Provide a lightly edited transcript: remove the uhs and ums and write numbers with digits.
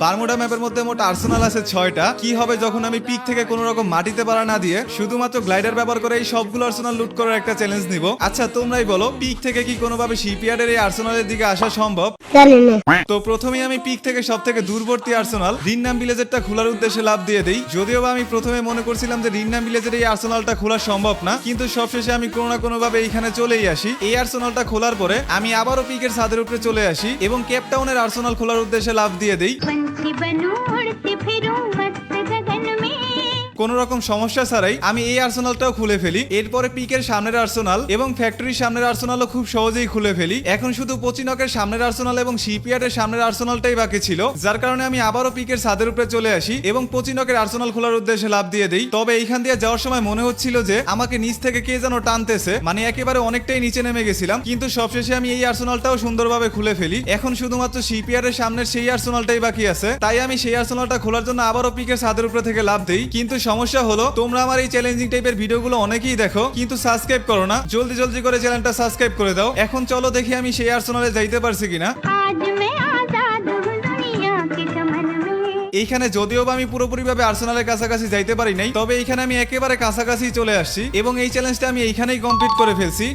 Bermuda ম্যাপের মধ্যে মোট আর্সেনাল আছে 6টা। কি হবে যখন আমি পিক থেকে কোনো রকম মাটিতে পাড়া না দিয়ে শুধুমাত্র গ্লাইডার ব্যবহার করে এই সবগুলো আর্সেনাল লুট করার একটা চ্যালেঞ্জ নিব। আচ্ছা তোমরাই বলো, পিক থেকে কি কোনোভাবে শিপইয়ার্ডের এই আর্সেনালের দিকে আসা সম্ভব? তো প্রথমেই আমি পিক থেকে সব থেকে দূরবর্তী আর্সেনাল রিন্নাম ভিলেজেরটা খোলার উদ্দেশ্যে লাভ দিয়ে দেই। যদিও বা আমি প্রথমে মনে করছিলাম যে রিন্নাম ভিলেজের এই আর্সেনালটা খোলা সম্ভব না, কিন্তু সবশেষে আমি কোনো না কোনো ভাবে এইখানে চলেই আসি। এই আর্সেনালটা খোলার পরে আমি আবারও পিকের ছাদের উপরে চলে আসি এবং কেপটাউনের আর্সেনাল খোলার উদ্দেশ্যে লাভ দিয়ে দেই। কোন রকম সমস্যা ছাড়াই আমি এই আর্সেনালটাও খুলে ফেলি। এরপরে পিকের সামনের আর্সেনাল এবং ফ্যাক্টরির সামনের আর্সেনালও খুব সহজেই খুলে ফেলি। এখন শুধু পচিনকের সামনের আর্সেনাল এবং শিপইয়ার্ডের সামনের আর্সেনালটাই বাকি ছিল, যার কারণে আমি আবারও পিকের ছাদের উপরে চলে আসি এবং পচিনকের আর্সেনাল খোলার উদ্দেশ্যে লাভ দিয়ে দেই। তবে এইখান দিয়ে যাওয়ার সময় মনে হচ্ছিল যে আমাকে নিচ থেকে কে যেন টানতেছে, মানে একেবারে অনেকটাই নিচে নেমে গেছিলাম, কিন্তু সবশেষে আমি এই আর্সেনালটাও সুন্দরভাবে খুলে ফেলি। এখন শুধুমাত্র শিপইয়ার্ডের সামনের সেই আর্সেনালটাই বাকি আছে, তাই আমি সেই আর্সেনালটা খোলার জন্য আবারও পিকের ছাদের উপরে থেকে লাভ দেই। কিন্তু সমস্যা হলো, তোমরা আমার এই চ্যালেঞ্জিং টাইপের ভিডিওগুলো অনেকেই দেখো কিন্তু সাবস্ক্রাইব করো না। জলদি জলদি করে চ্যানেলটা সাবস্ক্রাইব করে দাও। এখন চলো দেখি আমি সেই আর্সেনালে যাইতে পারছি কিনা। এইখানে যদিও বা আমি পুরোপুরিভাবে আর্সেনালের কাছাকাছি যাইতে পারি নাই, তবে এইখানে আমি একেবারে কাছাকাছি চলে আসছি এবং এই চ্যালেঞ্জটা আমি এইখানেই কমপ্লিট করে ফেলছি।